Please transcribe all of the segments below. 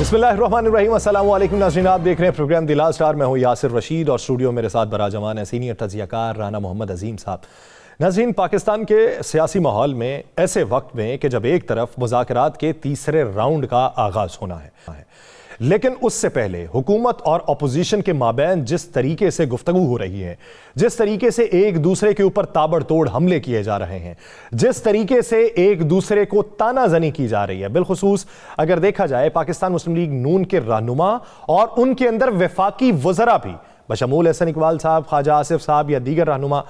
बिस्मिल्लाहिर्रहमानिर्रहीम, अस्सलाम वालेकुम नाज़रीन, आप देख रहे हैं प्रोग्राम द लास्ट आवर। मैं हूँ यासिर रशीद और स्टूडियो मेरे साथ बरा जमान है सीनियर तज़कियाकार राना मोहम्मद अजीम साहब। नाज़रीन, पाकिस्तान के सियासी माहौल में ऐसे वक्त में कि जब एक तरफ मुज़ाकरात के तीसरे राउंड का आगाज़ होना है, लेकिन उससे पहले हुकूमत और अपोजिशन के माबैन जिस तरीके से गुफ्तगू हो रही है, जिस तरीके से एक दूसरे के ऊपर ताबड़तोड़ हमले किए जा रहे हैं, जिस तरीके से एक दूसरे को तानाजनी की जा रही है, बिलखुसूस अगर देखा जाए पाकिस्तान मुस्लिम लीग नून के रहनुमा और उनके अंदर वफाकी वज़रा भी बशमूल एहसन इकबाल साहब, ख्वाजा आसिफ साहब या दीगर रहनुमा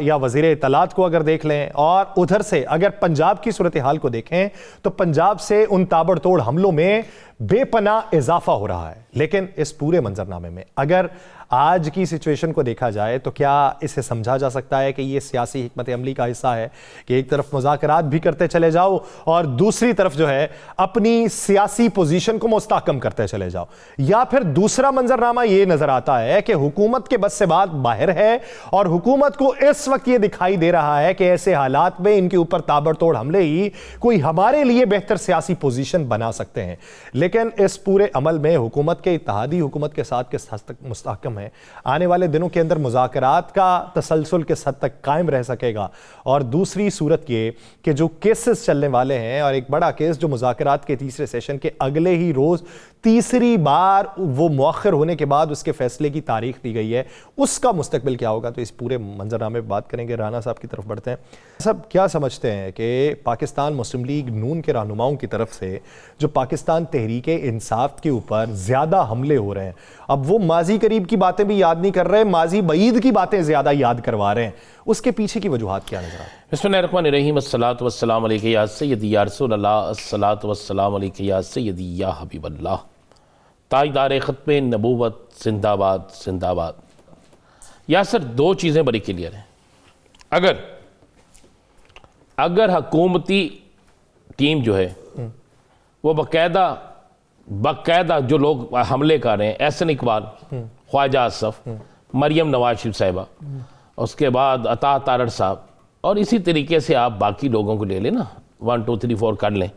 या वज़ीर इत्तलात को अगर देख लें, और उधर से अगर पंजाब की सूरत हाल को देखें तो पंजाब से उन ताबड़तोड़ हमलों में बेपनाह इजाफा हो रहा है। लेकिन इस पूरे मंजरनामे में अगर आज की सिचुएशन को देखा जाए तो क्या इसे समझा जा सकता है कि ये सियासी हिकमत अमली का हिस्सा है कि एक तरफ मुज़ाकरात भी करते चले जाओ और दूसरी तरफ जो है अपनी सियासी पोजीशन को मुस्तहकम करते चले जाओ, या फिर दूसरा मंजरनामा ये नजर आता है कि हुकूमत के बस से बात बाहर है और हुकूमत को इस वक्त ये दिखाई दे रहा है कि ऐसे हालात में इनके ऊपर ताबड़तोड़ हमले ही कोई हमारे लिए बेहतर सियासी पोजीशन बना सकते हैं। लेकिन इस पूरे अमल में हुकूमत के इत्तेहादी हुकूमत के साथ किस हद तक मुस्तहकम है, आने वाले दिनों के अंदर मुज़ाकरात का तसलसल किस हद तक कायम रह सकेगा, और दूसरी सूरत ये कि जो केसेस चलने वाले हैं और एक बड़ा केस जो मुज़ाकरात के तीसरे सेशन के अगले ही रोज़ तीसरी बार वो मुअख्खर होने के बाद उसके फैसले की तारीख दी गई है, उसका मुस्तकबिल क्या होगा। तो इस पूरे मंजरनामे पर बात करेंगे। राना साहब की तरफ बढ़ते हैं। सब क्या समझते हैं कि पाकिस्तान मुस्लिम लीग नून के रहनुमाओं की तरफ से जो पाकिस्तान तहरीके इंसाफ के ऊपर ज़्यादा हमले हो रहे हैं, अब वो माजी करीब की बातें भी याद नहीं कर रहे, माजी बईद की बातें ज़्यादा याद करवा रहे हैं, उसके पीछे की वजूहात क्या नजर आ रही है? बिस्मिल्लाहिर्रहमानिर्रहीम, अस्सलातु वस्सलामु अलैका या सय्यदी या रसूल अल्लाह, अस्सलातु वस्सलामु अलैका या सय्यदी या हबीब अल्लाह, ताजदार ख़त्मे नबूवत जिंदाबाद जिंदाबाद। यासर, दो चीज़ें बड़ी क्लियर हैं। अगर हुकूमती टीम जो है वो बाकायदा जो लोग हमले कर रहे हैं, एहसन इकबाल, ख्वाजा आसिफ, मरियम नवाज शरीफ साहिबा, उसके बाद अता तारड़ साहब, और इसी तरीके से आप बाकी लोगों को ले लें ना, 1 2 3 4 कर लें।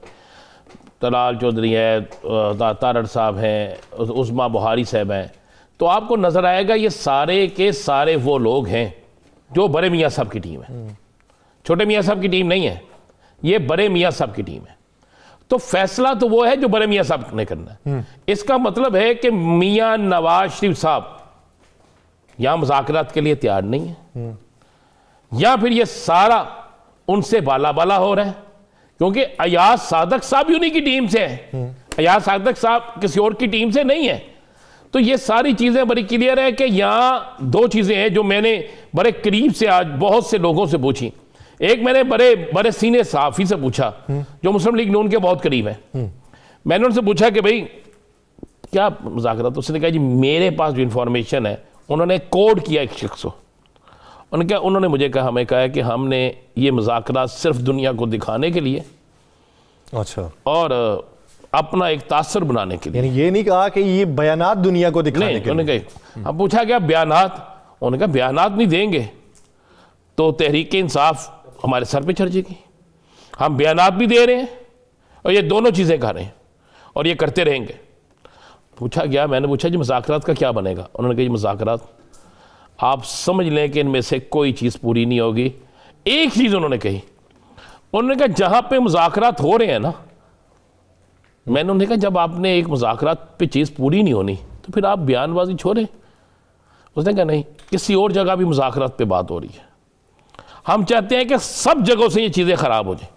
तलाल चौधरी है, तारड़ साहब हैं, उस्मा बुहारी साहब हैं, तो आपको नज़र आएगा ये सारे के सारे वो लोग हैं जो बड़े मियाँ साहब की टीम है। छोटे मियाँ साहब की टीम नहीं है, ये बड़े मियाँ साहब की टीम है। तो फैसला तो वो है जो बड़े मियाँ साहब ने करना है। इसका मतलब है कि मियाँ नवाज शरीफ साहब या मुज़ाकरात के लिए तैयार नहीं है, या फिर ये सारा उनसे बाला बाला हो रहा है, क्योंकि अयाज सादक साहब उन्हीं की टीम से है, अयाज सादक साहब किसी और की टीम से नहीं है। तो ये सारी चीज़ें बड़ी क्लियर है कि यहाँ दो चीज़ें हैं जो मैंने बड़े करीब से आज बहुत से लोगों से पूछी। एक मैंने बड़े सीनियर सहाफ़ी से पूछा जो मुस्लिम लीग नून के बहुत करीब है। मैंने उनसे पूछा कि भाई क्या मुज़ाकरात, उसने कहा जी मेरे पास जो इन्फॉर्मेशन है, उन्होंने कोड किया एक शख्स को, उन्होंने मुझे कहा, हमें कहा कि हमने ये मुज़ाकरात सिर्फ दुनिया को दिखाने के लिए, अच्छा, और अपना एक तासर बनाने के लिए, यानी ये नहीं कहा कि ये बयानात दुनिया को दिखाने के लिए। उन्होंने कहा, अब पूछा क्या बयानात, उन्होंने कहा बयानात नहीं देंगे तो तहरीक इंसाफ हमारे सर पे चढ़ जाएगी। हम बयानात भी दे रहे हैं और ये दोनों चीज़ें कर रहे हैं और ये करते रहेंगे। पूछा गया, मैंने पूछा जी मुज़ाकरात का क्या बनेगा? उन्होंने कहा जी मुज़ाकरात आप समझ लें कि इनमें से कोई चीज़ पूरी नहीं होगी। एक चीज़ उन्होंने कही, उन्होंने कहा जहाँ पे मुज़ाकरात हो रहे हैं ना, मैंने उन्हें कहा जब आपने एक मुज़ाकरात पे चीज़ पूरी नहीं होनी तो फिर आप बयानबाजी छोड़ें। उसने कहा नहीं, किसी और जगह भी मुज़ाकरात पे बात हो रही है, हम चाहते हैं कि सब जगहों से ये चीज़ें ख़राब हो जाए,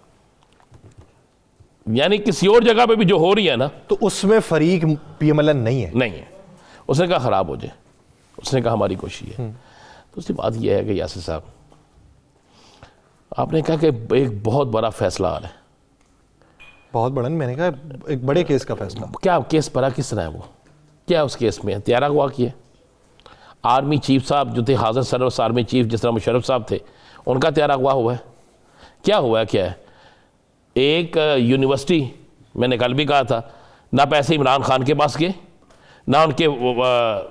यानी किसी और जगह पे भी जो हो रही है ना, तो उसमें फरीक पीएमएलएन नहीं है। उसने कहा ख़राब हो जाए, उसने कहा हमारी कोशिश है। तो उसकी बात यह है कि यासिर साहब, आपने कहा कि एक बहुत बड़ा फैसला आ रहा है। बहुत बड़ा, मैंने कहा एक बड़े केस का फैसला। क्या केस पड़ा किस तरह है, वो क्या उस केस में त्यारा हुआ किया? आर्मी चीफ साहब जो थे, हाज़र सर्विस आर्मी चीफ जिस तरह मुशर्रफ साहब थे, उनका त्यारा हुआ है। क्या हुआ है? क्या है? एक यूनिवर्सिटी, मैंने कल भी कहा था, ना पैसे इमरान खान के पास गए, ना उनके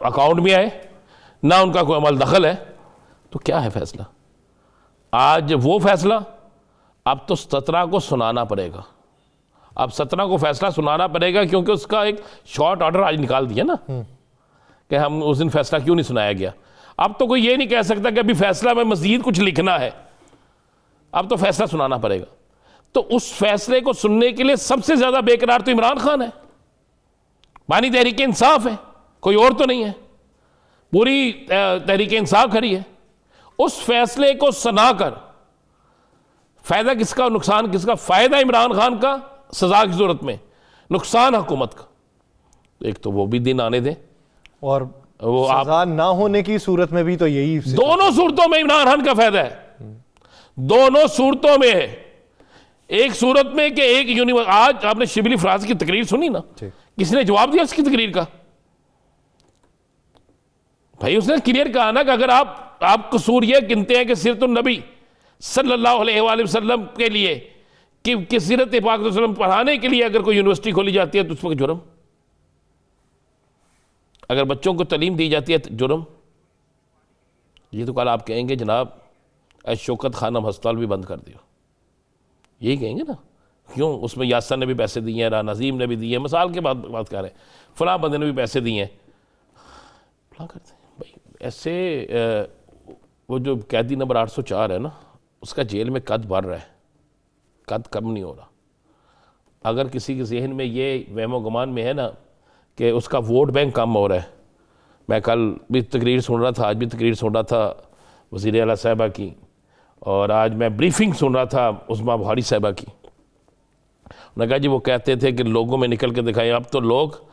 अकाउंट में आए, ना उनका कोई अमल दखल है। तो क्या है फैसला? आज वो फैसला अब तो 17 को सुनाना पड़ेगा। अब 17 को फैसला सुनाना पड़ेगा, क्योंकि उसका एक शॉर्ट ऑर्डर आज निकाल दिया ना कि हम उस दिन फैसला क्यों नहीं सुनाया गया। अब तो कोई ये नहीं कह सकता कि अभी फैसला में मजीद कुछ लिखना है, अब तो फैसला सुनाना पड़ेगा। तो उस फैसले को सुनने के लिए सबसे ज्यादा बेकरार तो इमरान खान है, बानी तहरीक इंसाफ है, कोई और तो नहीं है, पूरी तहरीक इंसाफ खड़ी है। उस फैसले को सुनाकर फायदा किसका, नुकसान किसका? फायदा इमरान खान का सजा की सूरत में, नुकसान हुकूमत का। एक तो वो भी दिन आने दें, और वो सजा ना होने की सूरत में भी तो यही दोनों सूरतों में इमरान खान का फायदा है, दोनों सूरतों में है। एक सूरत में कि एक आज आपने शिबली फराज की तकरीर सुनी ना, किसने जवाब दिया उसकी तकरीर का? भाई उसने क्लियर कहा ना कि अगर आप कसूर यह गिनते हैं कि सीरतुन नबी सल्लल्लाहु अलैहि वसल्लम के लिए कि सीरत पाक वसल्लम पढ़ाने के लिए अगर कोई यूनिवर्सिटी खोली जाती है तो उस पर जुर्म, अगर बच्चों को तालीम दी जाती है तो जुर्म। ये तो कल आप कहेंगे जनाब शौकत खानम अस्पताल भी बंद कर दियो, यही कहेंगे ना, क्यों? उसमें यासर ने भी पैसे दिए हैं, राना नजीम ने भी दिए हैं, मिसाल के बात कर रहे हैं, फलां बंदे ने भी पैसे दिए हैं, फलां करते हैं। भाई ऐसे वो जो कैदी नंबर 804 है ना, उसका जेल में कद बढ़ रहा है, कद कम नहीं हो रहा। अगर किसी के जहन में ये वहमो गुमान में है ना कि उसका वोट बैंक कम हो रहा है, मैं कल भी तकरीर सुन रहा था, आज भी तकरीर सुन रहा था वज़ीर आला साहिबा की, और आज मैं ब्रीफिंग सुन रहा था उस्मा बुहारी साहिबा की। उन्होंने कहा जी वो कहते थे कि लोगों में निकल के दिखाएं, अब तो लोग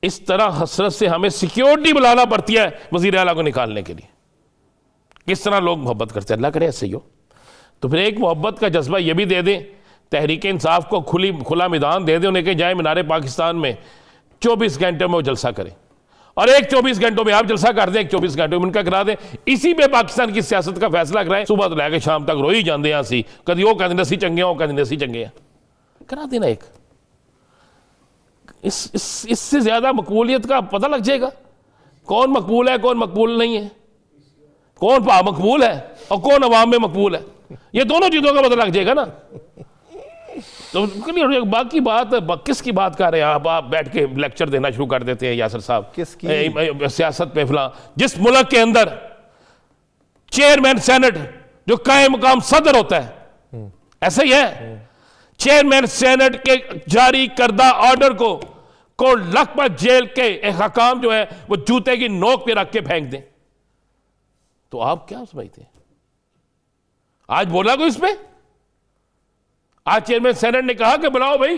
इस तरह हसरत से हमें सिक्योरिटी बुलाना पड़ती है वज़ीर आला को निकालने के लिए। किस तरह लोग मोहब्बत करते हैं, अल्लाह करे ऐसे ही हो। तो फिर एक मोहब्बत का जज्बा ये भी दे दें, तहरीक इंसाफ को खुला मैदान दे दें, उन्हें कहीं जाए मीनारे पाकिस्तान में 24 घंटे में वो जलसा करें, और एक 24 घंटों में आप जलसा कर दें, एक 24 घंटों में उनका करा दें, इसी पे पाकिस्तान की सियासत का फैसला कराएं। सुबह तो लैके शाम तक रोई जाते हैं सी, कभी वो कहते नसी चंगे हो, कभी नसी चंगे हैं, करा देना एक। इससे ज्यादा मकबूलियत का पता लग जाएगा कौन मकबूल है, कौन मकबूल नहीं है, कौन मकबूल है और कौन अवाम में मकबूल है। ये दोनों चीजों का पता लग जाएगा ना। तो बाकी बात किसकी बात कर रहे हैं आप बैठ के लेक्चर देना शुरू कर देते हैं यासर साहब, किसकी सियासत पे फला। जिस मुल्क के अंदर चेयरमैन सेनेट जो कायम मकाम सदर होता है, ऐसा ही है, चेयरमैन सेनेट के जारी करदा ऑर्डर को लखपत जेल के हकाम जो है वो जूते की नोक पे रख के फेंक दें, तो आप क्या समझते हैं? आज बोला कोई इस पे? आज चेयरमैन सेनेट ने कहा कि बुलाओ भाई।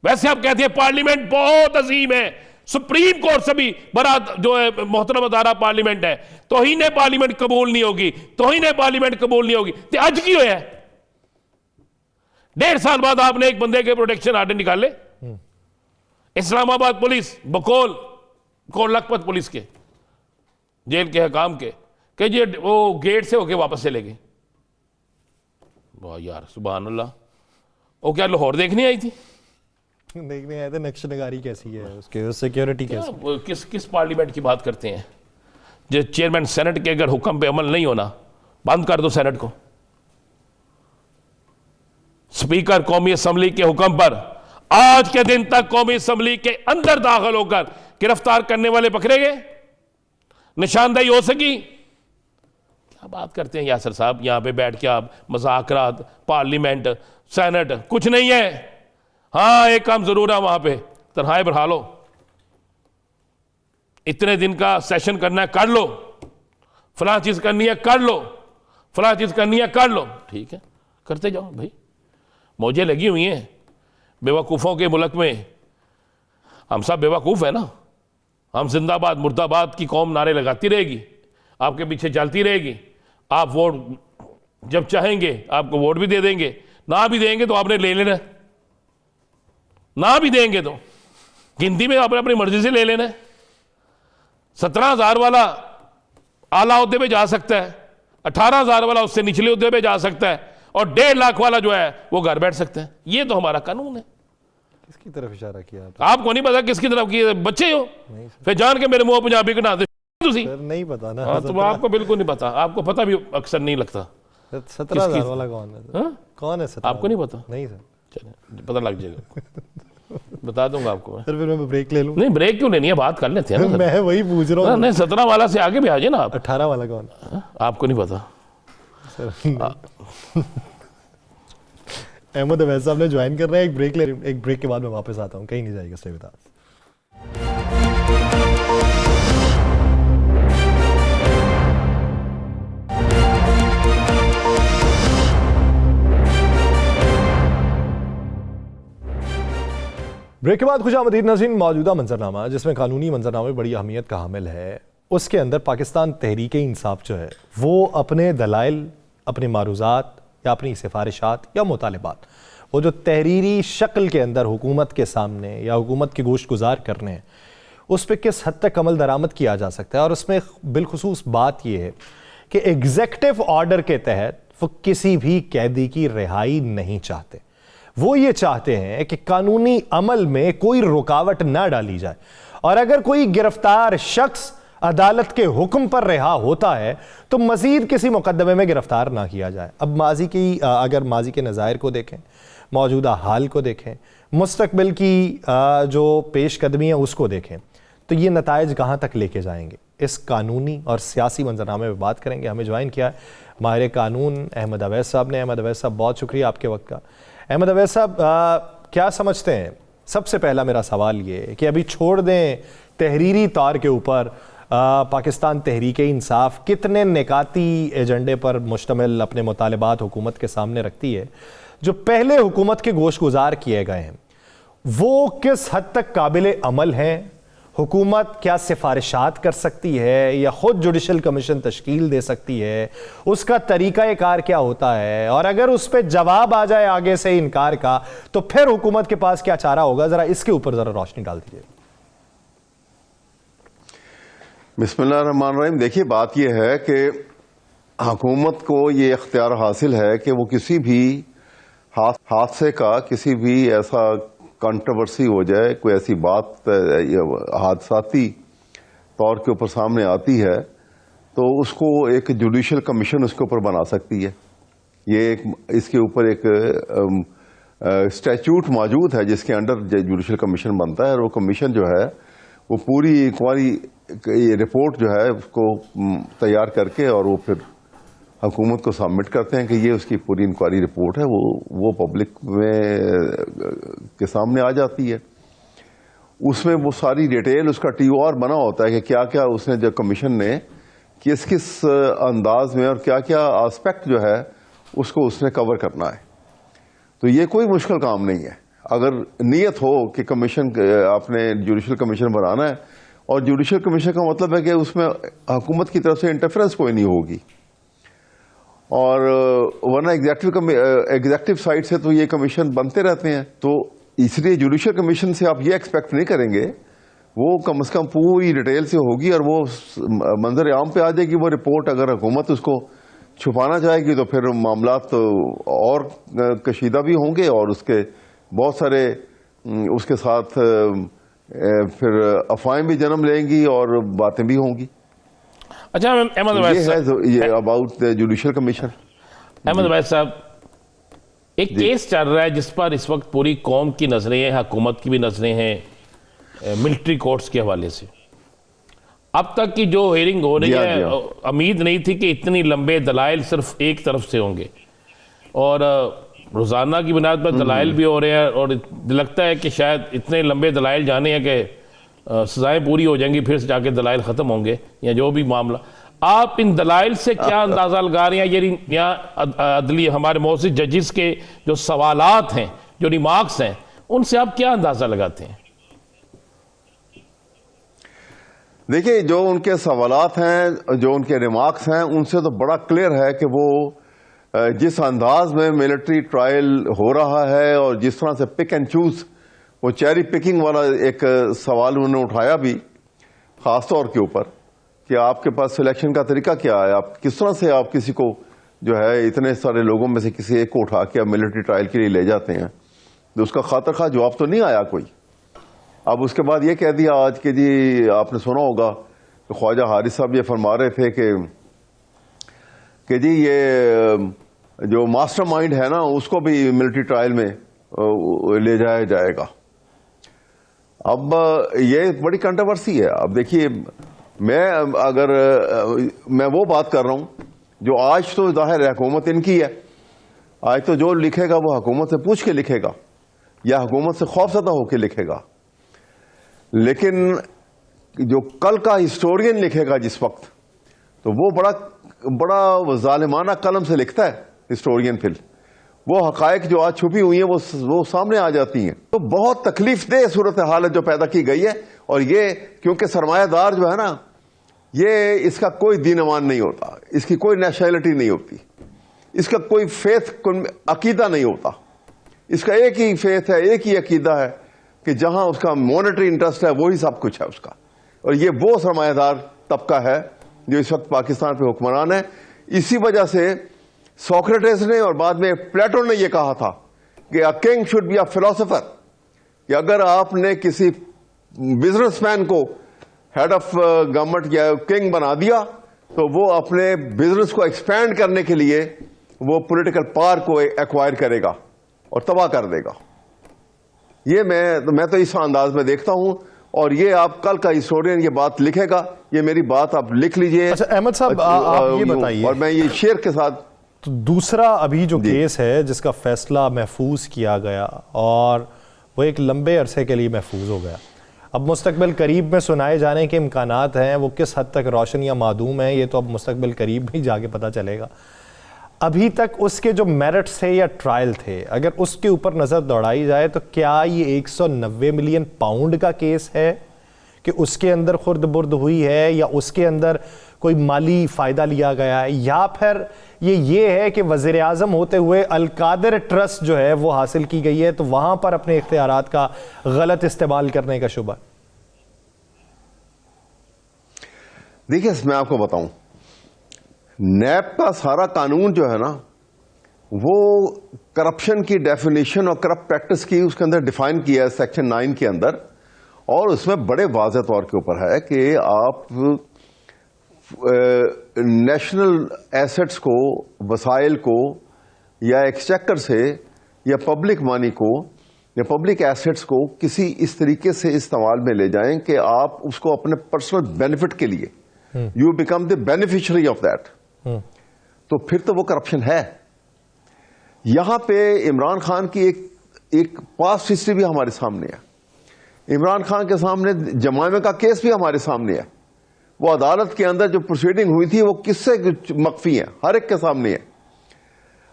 वैसे आप कहते हैं पार्लियामेंट बहुत अजीम है, सुप्रीम कोर्ट से भी बड़ा जो है मोहतरम अदारा पार्लियामेंट है, तौहीन पार्लियामेंट कबूल नहीं होगी, तौहीन पार्लियामेंट कबूल नहीं होगी। तो आज की है 1.5 साल बाद आपने एक बंदे के प्रोटेक्शन आर्डर निकाले, इस्लामाबाद पुलिस बकौल को लखपत पुलिस के जेल के हकाम के कि जी वो गेट से होके वापस चले गए। वाह यार सुभान अल्लाह, वो क्या लाहौर देखने आई थी? देखने आए थे नक्श नगारी कैसी है उसके, सिक्योरिटी कैसी, किस पार्लियामेंट की बात करते हैं? जो चेयरमैन सेनेट के अगर हुक्म पे अमल नहीं होना, बंद कर दो सेनेट को। स्पीकर कौमी असम्बली के हुक्म पर आज के दिन तक कौमी असम्बली के अंदर दाखिल होकर गिरफ्तार करने वाले पकड़े गए, निशानदेही हो सकी। क्या बात करते हैं यासर साहब, यहां पे बैठ के आप मज़ाकरात, पार्लियामेंट, सेनेट, कुछ नहीं है। हाँ एक काम जरूर है, वहां पे तनख्वाहें बढ़ा लो, इतने दिन का सेशन करना है कर लो, फलां चीज करनी है कर लो, फलां चीज करनी है कर लो, ठीक है करते जाओ भाई। मौजें लगी हुई हैं बेवकूफ़ों के मुल्क में, हम सब बेवकूफ़ है ना, हम जिंदाबाद मुर्दाबाद की कौम नारे लगाती रहेगी, आपके पीछे चलती रहेगी। आप वोट जब चाहेंगे आपको वोट भी दे देंगे, ना भी देंगे तो आपने ले लेना, ना भी देंगे तो गिनती में आपने अपनी मर्जी से ले लेना है। 17,000 वाला आला ओहदे पे जा सकता है, 18,000 वाला उससे निचले ओहदे पे जा सकता है, और 1.5 लाख वाला जो है वो घर बैठ सकते हैं। ये तो हमारा कानून है। किसकी तरफ इशारा किया आपको नहीं पता किसकी तरफ की? बच्चे हो फिर जान के मेरे मुंह पंजाबी कटा दे, नहीं पता ना। हाँ, तो आपको बिल्कुल नहीं पता, आपको पता भी अक्सर नहीं लगता। 17,000 वाला कौन है? कौन है 17,000? आपको नहीं पता? नहीं सर। चलिए पता लग जाएगा, बता दूंगा आपको मैं। सर फिर मैं ब्रेक ले लूँ? नहीं ब्रेक क्यों लेनी है, बात कर लेते हैं ना। मैं वही पूछ रहा हूँ। नहीं 17 वाला से आगे भी आ जाए ना आप। 18 वाला कौन? आपको नहीं पता सर अहमद अवैध साहब ने ज्वाइन कर रहे हैं, एक ब्रेक के बाद मैं वापस आता हूँ, कहीं नहीं जाएगा, स्टे विद अस। ब्रेक के बाद खुशामदीद नाज़रीन। मौजूदा मंजरनामा जिसमें कानूनी मंजरनामे बड़ी अहमियत का हामिल है, उसके अंदर पाकिस्तान तहरीक इंसाफ जो है वो अपने दलाइल, अपने मारूज़ात या अपनी सिफारिशात या मुतालिबात, वो जो तहरीरी शक्ल के अंदर हुकूमत के सामने या हुकूमत के गोश्त गुजार करने हैं, उस पर किस हद तक अमल दरामद किया जा सकता है। और उसमें बिलखुसूस बात यह है कि एग्जेक्टिव ऑर्डर के तहत वो किसी भी कैदी की रिहाई नहीं चाहते। वो ये चाहते हैं कि कानूनी अमल में कोई रुकावट ना डाली जाए, और अगर कोई गिरफ्तार शख्स अदालत के हुक्म पर रिहा होता है तो मजीद किसी मुकदमे में गिरफ्तार ना किया जाए। अब अगर माजी के नज़ायर को देखें, मौजूदा हाल को देखें, मुस्तकबिल की जो पेशकदमी है उसको देखें, तो ये नताइज कहाँ तक लेके जाएंगे, इस कानूनी और सियासी मंजरनामे में बात करेंगे। हमें ज्वाइन किया है माहिर कानून अहमद अवैध साहब ने। अहमद अवैध साहब बहुत शुक्रिया आपके वक्त का। अहमद अवैध साहब क्या समझते हैं, सबसे पहला मेरा सवाल ये है कि अभी छोड़ दें तहरीरी तौर के ऊपर पाकिस्तान तहरीक इंसाफ कितने निकाती एजेंडे पर मुश्तमिल अपने मुतालिबात हुकूमत के सामने रखती है, जो पहले हुकूमत के गोश गुजार किए गए हैं वो किस हद तक काबिल अमल हैं, हुकूमत क्या सिफारिशात कर सकती है या खुद जुडिशल कमीशन तश्कील दे सकती है, उसका तरीक़ाकार क्या होता है, और अगर उस पर जवाब आ जाए आगे से इनकार का तो फिर हुकूमत के पास क्या चारा होगा, ज़रा इसके ऊपर ज़रा रोशनी डाल दीजिए। बिस्मिल्लाहिर्रहमानिर्रहीम। देखिए बात यह है कि हुकूमत को ये इख्तियार हासिल है कि वो किसी भी हादसे का, किसी भी ऐसा कंट्रोवर्सी हो जाए, कोई ऐसी बात हादसाती तौर के ऊपर सामने आती है तो उसको एक जुडिशल कमीशन उसके ऊपर बना सकती है। ये इसके ऊपर एक स्टैट्यूट मौजूद है जिसके अंडर जुडिशल कमीशन बनता है, और वो कमीशन जो है वो पूरी इंक्वायरी रिपोर्ट जो है उसको तैयार करके और वो फिर हुकूमत को सबमिट करते हैं कि ये उसकी पूरी इंक्वायरी रिपोर्ट है, वो पब्लिक में के सामने आ जाती है। उसमें वो सारी डिटेल, उसका TOR बना होता है कि क्या क्या उसने, जो कमीशन ने किस किस अंदाज में और क्या क्या एस्पेक्ट जो है उसको उसने कवर करना है। तो ये कोई मुश्किल काम नहीं है अगर नीयत हो कि कमीशन, आपने जुडिशल कमीशन बनाना है, और जुडिशल कमीशन का मतलब है कि उसमें हुकूमत की तरफ से इंटरफेरेंस कोई नहीं होगी, और वरना एग्जेक्टिव साइड से तो ये कमीशन बनते रहते हैं। तो इसलिए जुडिशल कमीशन से आप ये एक्सपेक्ट नहीं करेंगे, वो कम से कम पूरी डिटेल से होगी और वो मंजर आम पे आ जाएगी वो रिपोर्ट। अगर हुकूमत उसको छुपाना चाहेगी तो फिर मामला तो और कशीदा भी होंगे और उसके बहुत सारे उसके साथ फिर अफवाहें भी जन्म लेंगी और बातें भी होंगी। अच्छा अहमद अवैध, ये about the judicial commission. Ahmad अवैध साहब, एक केस चल रहा है जिस पर इस वक्त पूरी कौम की नजरें हैं, हुकूमत की भी नजरें हैं, मिलिट्री कोर्ट्स के हवाले से। अब तक की जो हियरिंग हो रही है, उम्मीद नहीं थी कि इतनी लंबे दलाइल सिर्फ एक तरफ से होंगे, और रोजाना की बुनियाद पर दलाइल भी हो रहे हैं, और लगता है कि शायद इतने लंबे दलाइल जाने हैं कि सजाएं पूरी हो जाएंगी, फिर से जाके दलाइल ख़त्म होंगे या जो भी मामला। आप इन दलाइल से क्या अंदाज़ा लगा रहे हैं, ये यहाँ अदली हमारे मौजूद जजेस के जो सवालात हैं, जो रिमार्क्स हैं, उनसे आप क्या अंदाज़ा लगाते हैं? देखिए, जो उनके सवालात हैं, जो उनके रिमार्क्स हैं, उनसे तो बड़ा क्लियर है कि वो जिस अंदाज में मिलिट्री ट्रायल हो रहा है और जिस तरह से पिक एंड चूज, वो चेरी पिकिंग वाला एक सवाल उन्होंने उठाया भी खास तौर के ऊपर कि आपके पास सिलेक्शन का तरीका क्या है, आप किस तरह से आप किसी को जो है इतने सारे लोगों में से किसी एक को उठा के आप मिलिट्री ट्रायल के लिए ले जाते हैं। तो उसका खातर खा जवाब तो नहीं आया कोई। अब उसके बाद ये कह दिया आज कि जी आपने सुना होगा तो ख्वाजा हारिस साहब ये फरमा रहे थे कि जी ये जो मास्टरमाइंड है ना उसको भी मिलिट्री ट्रायल में ले जाया जाएगा। अब ये बड़ी कंट्रोवर्सी है। अब देखिए, मैं वो बात कर रहा हूं जो आज तो जाहिर है हुकूमत इनकी है, आज तो जो लिखेगा वो हुकूमत से पूछ के लिखेगा या हुकूमत से खौफजदा होकर लिखेगा, लेकिन जो कल का हिस्टोरियन लिखेगा जिस वक्त, तो वो बड़ा जालिमाना कलम से लिखता है हिस्टोरियन। फिर वो हकायक जो आज छुपी हुई हैं वो सामने आ जाती हैं। तो बहुत तकलीफदेह सूरत हालत जो पैदा की गई है, और ये क्योंकि सरमायादार जो है ना, ये इसका कोई दीन ईमान नहीं होता, इसकी कोई नेशनैलिटी नहीं होती, इसका कोई फेथ अकीदा नहीं होता। इसका एक ही फेथ है, एक ही अकीदा है कि जहां उसका मॉनेटरी इंटरेस्ट है वही सब कुछ है उसका। और ये वो सरमायादार तबका है जो इस वक्त पाकिस्तान पे हुक्मरान है। इसी वजह से सोक्रेटिस ने और बाद में प्लेटो ने यह कहा था कि a king should be a philosopher, कि अगर आपने किसी बिजनेसमैन को हेड ऑफ गवर्नमेंट या किंग बना दिया तो वो अपने बिजनेस को एक्सपैंड करने के लिए वो पॉलिटिकल पावर को एक्वायर करेगा और तबाह कर देगा। ये मैं तो इस अंदाज में देखता हूं, और ये आप कल का हिस्टोरियन ये बात लिखेगा, ये मेरी बात आप लिख लीजिए। अच्छा अहमद साहब, आप ये बताइए, और मैं ये शेर के साथ, तो दूसरा अभी जो केस है जिसका फैसला महफूज किया गया और वो एक लंबे अरसे के लिए महफूज हो गया, अब मुस्तकबिल करीब में सुनाए जाने के इम्कानात हैं, वो किस हद तक रोशन या मादूम है ये तो अब मुस्तकबिल करीब में ही जाके पता चलेगा। अभी तक उसके जो मेरिट्स थे या ट्रायल थे, अगर उसके ऊपर नज़र दौड़ाई जाए तो क्या ये 190 मिलियन पाउंड का केस है कि उसके अंदर खुर्द बुर्द हुई है, या उसके अंदर कोई माली फ़ायदा लिया गया है, या फिर ये है कि वज़ीर आज़म होते हुए अलकादर ट्रस्ट जो है वो हासिल की गई है, तो वहाँ पर अपने इख्तियारात का गलत इस्तेमाल करने का शुबा? देखिए, मैं आपको बताऊं, नैब का सारा कानून जो है ना, वो करप्शन की डेफिनेशन और करप्ट प्रैक्टिस की उसके अंदर डिफाइन किया है सेक्शन 9 के अंदर, और उसमें बड़े वाज़ेह तौर के ऊपर है कि आप नेशनल एसेट्स को, वसाइल को, या एक्सचेकर से या पब्लिक मनी को या पब्लिक एसेट्स को किसी इस तरीके से इस्तेमाल में ले जाएं कि आप उसको अपने पर्सनल बेनिफिट के लिए, you become the beneficiary of that, तो फिर तो वो करप्शन है। यहां पे इमरान खान की एक पास्ट हिस्ट्री भी हमारे सामने है। इमरान खान के सामने जमामे का केस भी हमारे सामने है। वो अदालत के अंदर जो प्रोसीडिंग हुई थी वो किससे मख्फी है, हर एक के सामने है।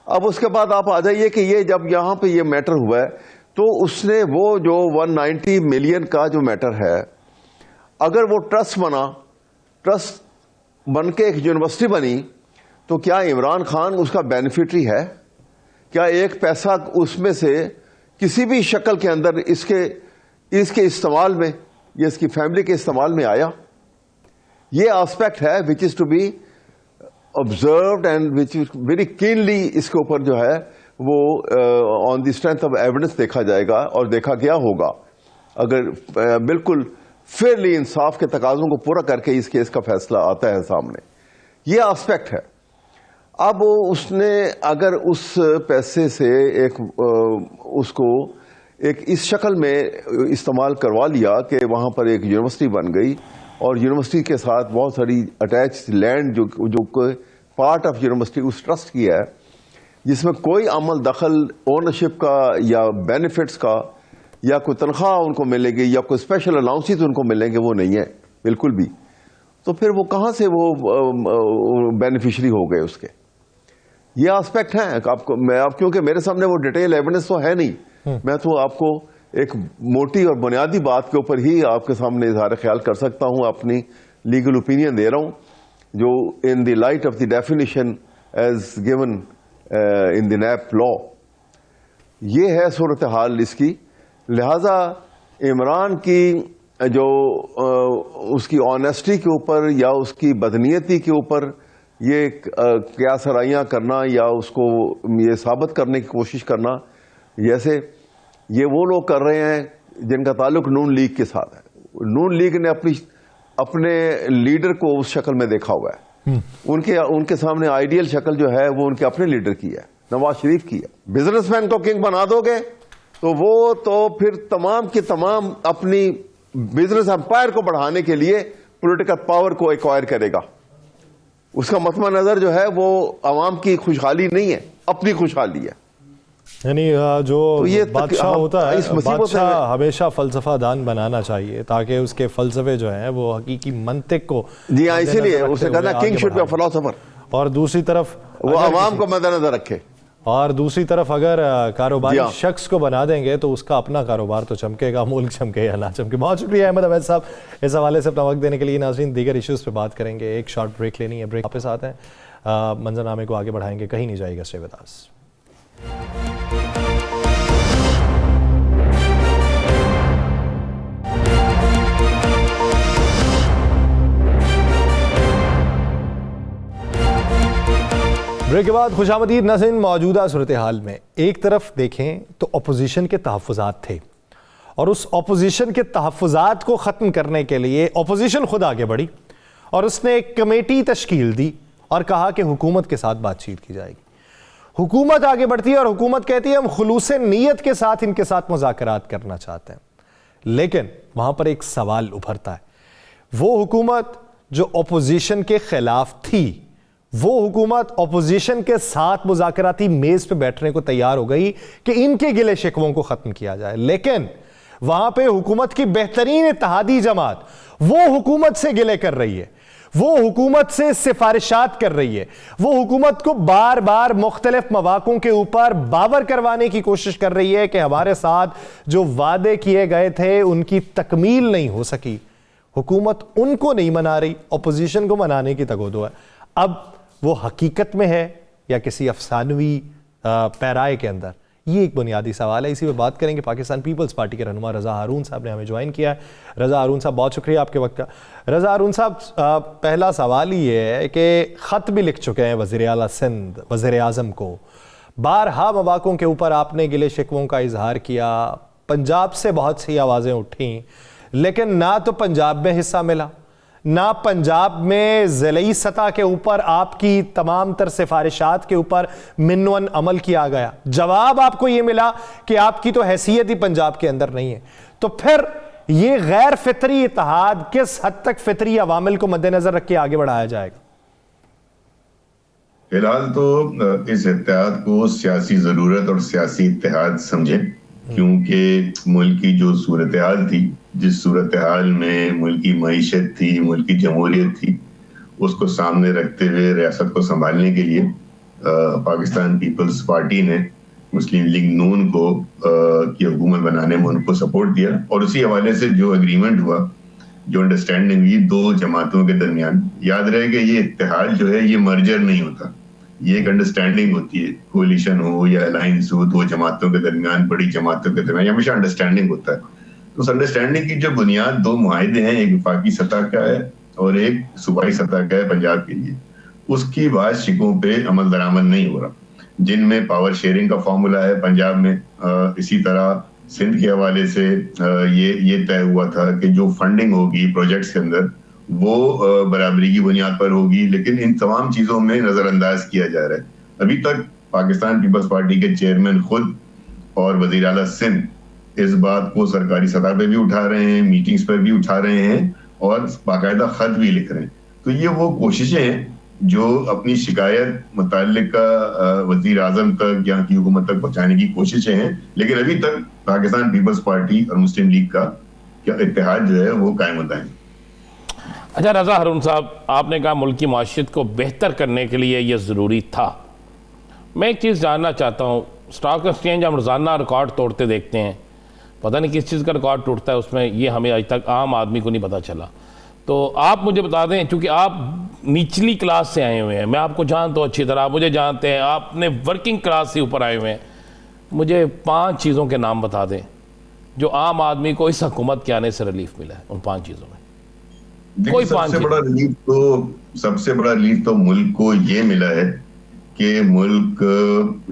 अब उसके बाद आप आ जाइए कि ये जब यहां पे ये मैटर हुआ है, तो उसने वो जो 190 मिलियन का जो मैटर है, अगर वो ट्रस्ट बन के एक यूनिवर्सिटी बनी, तो क्या इमरान खान उसका बेनिफिटरी है? क्या एक पैसा उसमें से किसी भी शक्ल के अंदर इसके इस्तेमाल में या इसकी फैमिली के इस्तेमाल में आया? ये एस्पेक्ट है which is to be observed and which is very keenly, इसके ऊपर जो है वो on the strength of evidence देखा जाएगा और देखा गया होगा। अगर बिल्कुल फेयरली इंसाफ के तकाजों को पूरा करके इस केस का फैसला आता है सामने, ये एस्पेक्ट है। अब उसने अगर उस पैसे से उसको एक इस शक्ल में इस्तेमाल करवा लिया कि वहां पर एक यूनिवर्सिटी बन गई, और यूनिवर्सिटी के साथ बहुत सारी अटैच लैंड जो पार्ट ऑफ यूनिवर्सिटी उस ट्रस्ट की है, जिसमें कोई अमल दखल ओनरशिप का या बेनिफिट्स का या कोई तनख्वाह उनको मिलेगी या कोई स्पेशल अलाउंसेस उनको मिलेंगे, वो नहीं है बिल्कुल भी। तो फिर वो कहां से वो बेनिफिशरी हो गए उसके? ये एस्पेक्ट है आपको क्योंकि मेरे सामने वो डिटेल एविडेंस तो है नहीं, मैं तो आपको एक मोटी और बुनियादी बात के ऊपर ही आपके सामने इजहार ख्याल कर सकता हूं, अपनी लीगल ओपिनियन दे रहा हूं, जो in the light of the definition as given in the nap law. ये है सूरत हाल इसकी। लिहाजा इमरान की जो उसकी ऑनेस्टी के ऊपर या उसकी बदनीयती के ऊपर ये क्या सराइयाँ करना या उसको ये साबित करने की कोशिश करना, जैसे ये वो लोग कर रहे हैं जिनका ताल्लुक नून लीग के साथ है। नून लीग ने अपने लीडर को उस शक्ल में देखा हुआ है। उनके सामने आइडियल शक्ल जो है वो उनके अपने लीडर की है, नवाज शरीफ की है। बिजनेसमैन को किंग बना दोगे तो वो तो फिर तमाम के तमाम अपनी बिजनेस एम्पायर को बढ़ाने के लिए पॉलिटिकल पावर को एक्वायर करेगा। उसका मतमा नजर जो है वो आवाम की खुशहाली नहीं है, अपनी खुशहाली है। यानी जो तो बादशाह होता है, इस मुसीबत बादशाह हमेशा फलसफा दान बनाना चाहिए ताकि उसके फलसफे जो हैं वो हकीकी मंतिक को, जी हाँ, इसीलिए उसे कहना king should be a philosopher. और दूसरी तरफ वो आवाम को मद्देनजर रखे। और दूसरी तरफ अगर कारोबारी हाँ। शख्स को बना देंगे तो उसका अपना कारोबार तो चमकेगा, मुल्क चमके या ना चमके। बहुत शुक्रिया अहमद अवैध साहब इस हवाले से अपना वक्त देने के लिए। नाज़रीन, दीगर इश्यूज़ पे बात करेंगे, एक शॉर्ट ब्रेक लेनी है, ब्रेक वापस आते हैं, मंजरनामे को आगे बढ़ाएंगे, कहीं नहीं जाएगा, स्टे विद अस। ब्रेक के बाद खुशामदीद। नाज़रीन, मौजूदा सूरत हाल में एक तरफ देखें तो अपोजिशन के तहफ़्फ़ुज़ात थे और उस अपोजिशन के तहफ़्फ़ुज़ात को ख़त्म करने के लिए अपोजिशन खुद आगे बढ़ी और उसने एक कमेटी तश्कील दी और कहा कि हुकूमत के साथ बातचीत की जाएगी। हुकूमत आगे बढ़ती है और हुकूमत कहती है हम खुलूस नीयत के साथ इनके साथ मुज़ाकरात करना चाहते हैं। लेकिन वहाँ पर एक सवाल उभरता है, वो हुकूमत जो अपोजिशन के ख़िलाफ़ थी, वो हुकूमत अपोजिशन के साथ मुज़ाकराती मेज़ पे बैठने को तैयार हो गई कि इनके गिले शिकवों को ख़त्म किया जाए। लेकिन वहाँ पे हुकूमत की बेहतरीन इत्तेहादी जमात वो हुकूमत से गिले कर रही है, वो हुकूमत से सिफारिशात कर रही है, वो हुकूमत को बार बार मुख्तलिफ मवाक़ों के ऊपर बावर करवाने की कोशिश कर रही है कि हमारे साथ जो वादे किए गए थे उनकी तकमील नहीं हो सकी। हुकूमत उनको नहीं मना रही, अपोजिशन को मनाने की तगोदो है। अब वो हकीकत में है या किसी अफसानवी पैराए के अंदर, ये एक बुनियादी सवाल है। इसी पे बात करेंगे। पाकिस्तान पीपल्स पार्टी के रहनुमा रज़ा हारून साहब ने हमें ज्वाइन किया है। रज़ा हारून साहब, बहुत शुक्रिया आपके वक्त का। रज़ा हारून साहब, पहला सवाल ये है कि ख़त भी लिख चुके हैं वज़ीर आला सिंध वज़ीर आज़म को, बारहा मवाक़ों के ऊपर आपने गिले शिकवों का इजहार किया, पंजाब से बहुत सी आवाज़ें उठी, लेकिन ना तो पंजाब में हिस्सा मिला, ना पंजाब में ज़िली सतह के ऊपर आपकी तमाम तर सिफारिशात के ऊपर मिन्वन अमल किया गया। जवाब आपको ये मिला कि आपकी तो हैसियत ही पंजाब के अंदर नहीं है। तो फिर ये गैर फितरी इत्तेहाद किस हद तक फितरी अवामिल को मद्देनजर रख के आगे बढ़ाया जाएगा? फिलहाल तो इस इत्तेहाद को सियासी जरूरत और सियासी इत्तेहाद समझे, क्योंकि मुल्क की जो सूरत हाल थी, जिस सूरत हाल में मुल्क की मईशत थी, मुल्क की जमहूरियत थी, उसको सामने रखते हुए रियासत को संभालने के लिए पाकिस्तान पीपल्स पार्टी ने मुस्लिम लीग नून को की हुकूमत बनाने में उनको सपोर्ट दिया। और उसी हवाले से जो एग्रीमेंट हुआ, जो अंडरस्टैंडिंग हुई दो जमातों के दरमियान, याद रहे कि ये इत्तेहाद जो है ये मर्जर नहीं होता, ये एक अंडरस्टैंडिंग होती है। कोलिशन हो या अलायंस हो, दो जमातों के दरमियान, बड़ी जमातों के दरमियान हमेशा अंडरस्टैंडिंग होता है। तो उस अंडरस्टैंडिंग की जो बुनियाद दो मुआहिदे हैं, एक वफाकी सतह का है और एक सूबाई सतह का है पंजाब के लिए, उसकी बात शिकों पे अमल दरामद नहीं हो रहा, जिनमें पावर शेयरिंग का फॉर्मूला है पंजाब में। इसी तरह सिंध के हवाले से ये तय हुआ था कि जो फंडिंग होगी प्रोजेक्ट्स के अंदर वो बराबरी की बुनियाद पर होगी, लेकिन इन तमाम चीजों में नजरअंदाज किया जा रहा है। अभी तक पाकिस्तान पीपल्स पार्टी के चेयरमैन खुद और वजीर आला सिंध इस बात को सरकारी सतह पे भी उठा रहे हैं, मीटिंग्स पर भी उठा रहे हैं और बाकायदा खत भी लिख रहे हैं। तो ये वो कोशिशें हैं जो अपनी शिकायत मुताल्लिका वजीर आजम तक या की हुकूमत तक पहुंचाने की कोशिशें हैं, लेकिन अभी तक पाकिस्तान पीपल्स पार्टी और मुस्लिम लीग का क्या इत्तेहाद जो है वो कायम होता है। अच्छा रज़ा हारून साहब, आपने कहा मुल्क की माशियत को बेहतर करने के लिए यह ज़रूरी था। मैं एक चीज़ जानना चाहता हूँ, स्टॉक एक्सचेंज हम रोज़ाना रिकॉर्ड तोड़ते देखते हैं, पता नहीं किस चीज़ का रिकॉर्ड टूटता है उसमें, ये हमें आज तक आम आदमी को नहीं पता चला। तो आप मुझे बता दें, क्योंकि आप निचली क्लास से आए हुए हैं, मैं आपको जानता हूँ अच्छी तरह, आप मुझे जानते हैं, आपने वर्किंग क्लास से ऊपर आए हुए हैं, मुझे 5 चीज़ों के नाम बता दें जो आम आदमी को इस हुकूमत के आने से रिलीफ मिला है। उन 5 चीज़ों में कोई सबसे बड़ा रिलीफ तो मुल्क को ये मिला है कि मुल्क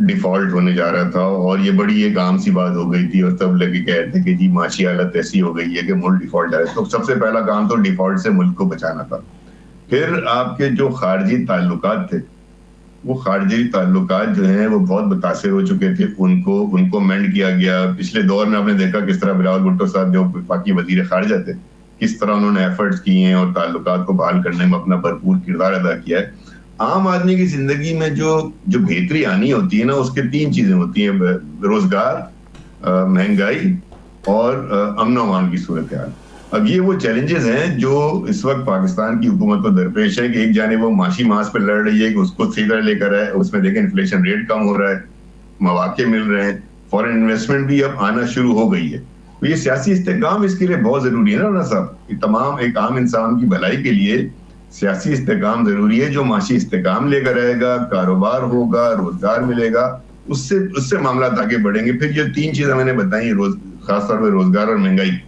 डिफॉल्ट होने जा रहा था और ये बड़ी एक आम सी बात हो गई थी और सब लगे कह रहे थे कि जी माशी हालत ऐसी हो गई है कि मुल्क डिफॉल्ट जा रहा है। तो सबसे पहला काम तो डिफॉल्ट से मुल्क को बचाना था। फिर आपके जो खारजी ताल्लुकात थे वो खारजी ताल्लुकात जो हैं वो बहुत मुतासिर हो चुके थे, उनको मेंड किया गया। पिछले दौर में आपने देखा किस तरह बिलावल भुट्टो साहब जो वफाकी वजीर खारजा थे, किस तरह उन्होंने एफर्ट्स किए हैं और ताल्लुकात को बहाल करने में अपना भरपूर किरदार अदा किया है। आम आदमी की जिंदगी में जो बेहतरी आनी होती है ना, उसके 3 चीजें होती हैं: रोजगार, महंगाई और अमन अमान की सूरत हाल। अब ये वो चैलेंजेस हैं जो इस वक्त पाकिस्तान की हुकूमत को दरपेश है कि एक जाने वो माशी मास पर लड़ रही है कि उसको सही तरह लेकर आए, उसमें देखें इन्फ्लेशन रेट कम हो रहा है, मौके मिल रहे हैं, फॉरेन इन्वेस्टमेंट भी अब आना शुरू हो गई है। तो ये सियासी इस्तेकाम इसके लिए बहुत जरूरी है ना साहब। ये तमाम एक आम इंसान की भलाई के लिए सियासी इस्तेकाम जरूरी है। जो माशी इस्तेकाम लेकर आएगा, कारोबार होगा, रोजगार मिलेगा, उससे मामला आगे बढ़ेंगे। फिर ये 3 चीजें मैंने बताई, खासतौर पर रोजगार और महंगाई,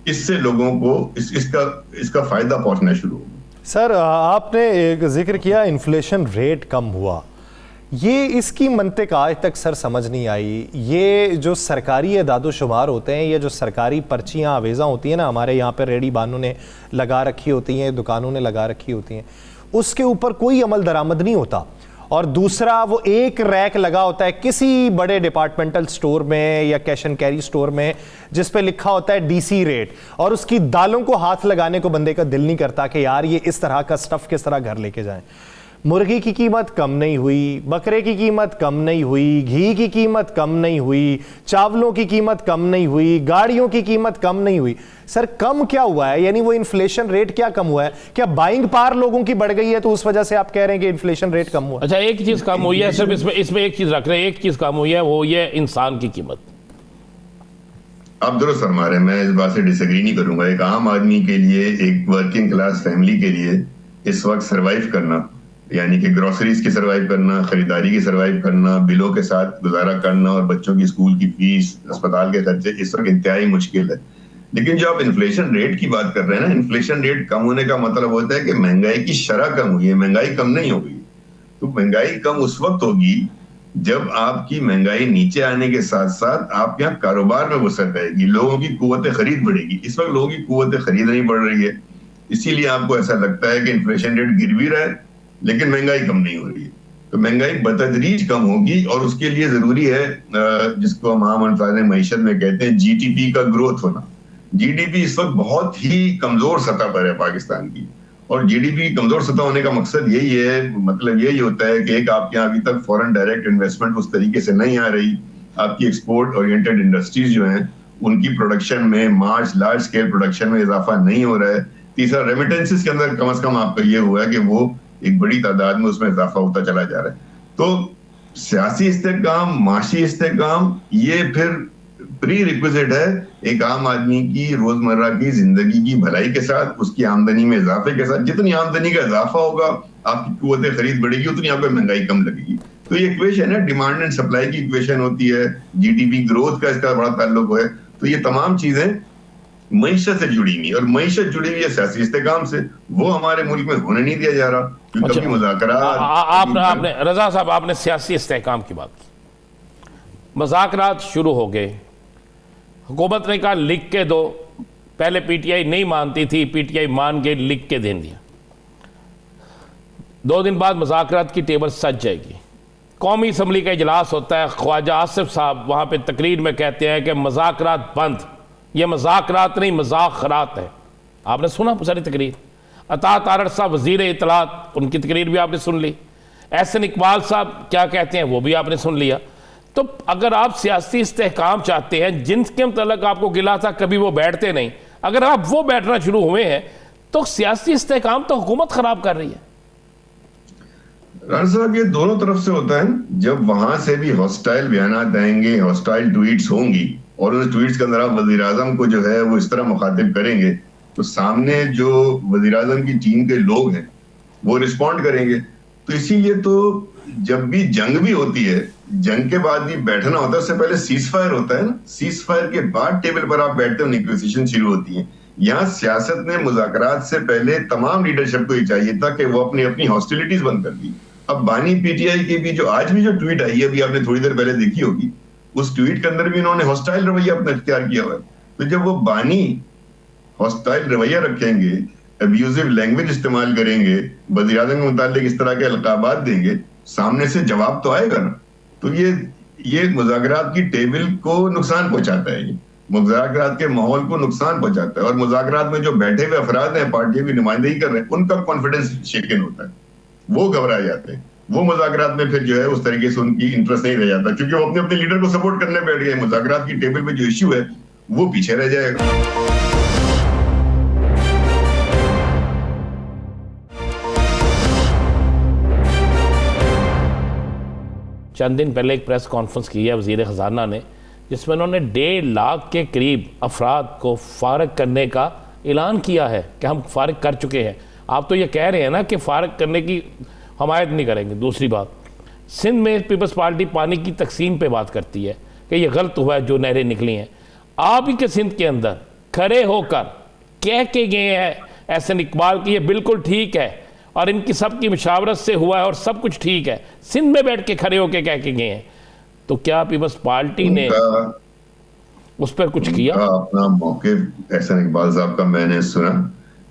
इससे लोगों को इसका फायदा पहुंचना शुरू होगा। सर, आपने एक जिक्र किया इन्फ्लेशन रेट कम हुआ, ये इसकी मंतिक आज तक सर समझ नहीं आई। ये जो सरकारी एदादोशुमार होते हैं, ये जो सरकारी पर्चियाँ आवेज़ा होती हैं ना, हमारे यहाँ पर रेडी बानों ने लगा रखी होती हैं, दुकानों ने लगा रखी होती हैं, उसके ऊपर कोई अमल दरामद नहीं होता। और दूसरा, वो एक रैक लगा होता है किसी बड़े डिपार्टमेंटल स्टोर में या कैश एंड कैरी स्टोर में, जिस पे लिखा होता है डीसी रेट, और उसकी दालों को हाथ लगाने को बंदे का दिल नहीं करता कि यार ये इस तरह का स्टफ किस तरह घर लेके जाएं। मुर्गी की कीमत कम नहीं हुई, बकरे की कीमत कम नहीं हुई, घी की कीमत कम नहीं हुई, चावलों की कीमत कम नहीं हुई, गाड़ियों की कीमत कम नहीं हुई। सर, कम क्या हुआ है? यानी वो इन्फ्लेशन रेट क्या कम हुआ है? क्या बाइंग पावर लोगों की बढ़ गई है तो उस वजह से आप कह रहे हैं कि इन्फ्लेशन रेट कम हुआ? अच्छा, एक चीज कम हुई है सिर्फ, इसमें एक चीज रख रहे हैं, एक चीज कम हुई है, वो ये इंसान की कीमत। आप दुरुस्त फरमा रहे हैं, मैं इस बात से डिसएग्री नहीं करूंगा। एक आम आदमी के लिए, एक वर्किंग क्लास फैमिली के लिए इस वक्त सरवाइव करना, यानी कि ग्रोसरीज की सरवाइव करना, खरीदारी की सरवाइव करना, बिलों के साथ गुजारा करना और बच्चों की स्कूल की फीस, अस्पताल के खर्चे, इस वक्त इंतहाई मुश्किल है। लेकिन जो आप इन्फ्लेशन रेट की बात कर रहे हैं ना, इन्फ्लेशन रेट कम होने का मतलब होता है कि महंगाई की शरह कम हुई है, महंगाई कम नहीं हो गई। तो महंगाई कम उस वक्त होगी जब आपकी महंगाई नीचे आने के साथ साथ आप यहाँ कारोबार में वसअत आएगी, लोगों की कुव्वत खरीद बढ़ेगी। इस वक्त लोगों की कुव्वत खरीद नहीं बढ़ रही है, इसीलिए आपको ऐसा लगता है कि इन्फ्लेशन रेट गिर भी रहा है लेकिन महंगाई कम नहीं हो रही है। तो महंगाई बतदरीज कम होगी और उसके लिए जरूरी है जिसको हम आम अल्फाज में मईशत में कहते हैं जीडीपी का ग्रोथ होना। जीडीपी इस वक्त बहुत ही कमजोर सतह पर है पाकिस्तान की, और जीडीपी कमजोर सतह होने का मकसद यही है, मतलब यही होता है कि एक, आपके यहाँ अभी तक फॉरेन डायरेक्ट इन्वेस्टमेंट उस तरीके से नहीं आ रही, आपकी एक्सपोर्ट ओरिएंटेड इंडस्ट्रीज जो हैं उनकी प्रोडक्शन में, लार्ज स्केल प्रोडक्शन में इजाफा नहीं हो रहा है। तीसरा, रेमिटेंसेस के अंदर कम से कम आपका ये हुआ है कि वो एक बड़ी तादाद में उसमें इजाफा होता चला जा रहा है। तो सियासी इस्तेकाम, माशी इस्तेकाम, ये फिर प्री रिक्विजिट है एक आम आदमी की रोजमर्रा की जिंदगी की भलाई के साथ, उसकी आमदनी में इजाफे के साथ। जितनी आमदनी का इजाफा होगा, आपकी कुव्वत खरीद बढ़ेगी, उतनी आपको महंगाई कम लगेगी। तो ये इक्वेशन है, डिमांड एंड सप्लाई की इक्वेशन होती है, जीडीपी ग्रोथ का इसका बड़ा ताल्लुक है। तो ये तमाम चीजें मईशत से जुड़ी हुई, और मईशत जुड़ी हुई है सियासी इस्तेकाम से, वो हमारे मुल्क में होने नहीं दिया जा रहा। क्योंकि अच्छा, मुज़ाकरात, आपने रजा साहब, आपने सियासी इस्तेहकाम की बात की, मुज़ाकरात शुरू हो गए, हुकूमत ने कहा लिख के दो। पहले पीटीआई नहीं मानती थी, पीटीआई मान के लिख के दे दिया। 2 दिन बाद मुज़ाकरात की टेबल सज जाएगी, कौमी असम्बली का इजलास होता है, ख्वाजा आसिफ साहब वहाँ पे तकरीर में कहते हैं कि मुज़ाकरात बंद, ये मुज़ाकरात नहीं मुज़ाखरात है। आपने सुना सारी तकरीर। अता तारड़ साहब वज़ीर इत्तलात, उनकी तकरीर भी आपने सुन ली। एहसन इकबाल साहब क्या कहते हैं वो भी आपने सुन लिया। तो अगर आप सियासी इस्तेहकाम चाहते हैं, जिनके मतलब आपको गिला था कभी वो बैठते नहीं, अगर आप वो बैठना शुरू हुए हैं तो सियासी इस्तेहकाम तो हुकूमत खराब कर रही है। राना साहब, ये दोनों तरफ से होता है। जब वहां से भी हॉस्टाइल बयानात आएंगे, हॉस्टाइल ट्वीट्स होंगी, और उन ट्वीट्स के अंदर आप वजीर आजम को जो है वो इस तरह मुखातिब करेंगे, तो सामने जो वजीर आजम की टीम के लोग हैं वो रिस्पॉन्ड करेंगे। तो इसीलिए तो जब भी जंग भी होती है, जंग के बाद भी बैठना होता है, उससे पहले सीज फायर होता है ना, सीज फायर के बाद टेबल पर आप बैठते हो, नेगोशिएशन शुरू होती है। यहाँ सियासत ने मुज़ाकरात से पहले तमाम लीडरशिप को ये चाहिए था कि वो अपनी अपनी हॉस्टिलिटीज बंद कर दी। अब बानी पीटीआई की भी जो आज भी जो ट्वीट आई है, अभी आपने थोड़ी देर पहले देखी होगी, उस ट्वीट के अंदर भी उन्होंने हॉस्टाइल रवैया अपना इख्तियार किया हुआ है। तो जब वो बानी हॉस्टाइल रवैया रखेंगे, अब्यूजिव लैंग्वेज इस्तेमाल करेंगे, वज़ीर-ए-आज़म के मुतालिक इस तरह के अलकाबात देंगे, सामने से जवाब तो आएगा ना। तो ये मुज़ाकरात की टेबल को नुकसान पहुंचाता है, ये मुज़ाकरात के माहौल को नुकसान पहुंचाता है। और मुज़ाकरात में जो बैठे हुए अफराद हैं, पार्टियों की नुमाइंदगी कर रहे हैं, उनका कॉन्फिडेंस शेकन होता है, वो घबरा जाते हैं। वो मुज़ाकरात में फिर जो है उस तरीके से उनकी इंटरेस्ट नहीं रह जाता, क्योंकि वो अपने अपने लीडर को सपोर्ट करने बैठ गए। मुज़ाकरात की टेबल पे जो इश्यू है वो पीछे रह जाएगा। चंद दिन पहले एक प्रेस कॉन्फ्रेंस की है वज़ीर ख़जाना ने, जिसमें उन्होंने 1.5 लाख के करीब अफराद को फारग करने का ऐलान किया है कि हम फारग कर चुके हैं। आप तो ये कह रहे हैं ना कि फारग करने की हमायत नहीं करेंगे। दूसरी बात, सिंध में पीपल्स पार्टी पानी की तकसीम पे बात करती है कि ये गलत हुआ है जो नहरें निकली हैं। आप ही के सिंध के अंदर खड़े होकर कह के गए हैं एहसन इकबाल कि ये बिल्कुल ठीक है और इनकी सबकी मुशावरत से हुआ है और सब कुछ ठीक है, सिंध में बैठ के खड़े होकर कह के गए हैं। तो क्या पीपल्स पार्टी ने उस पर कुछ किया? अपना मौक़िफ़ एहसन इकबाल साहब का मैंने सुना,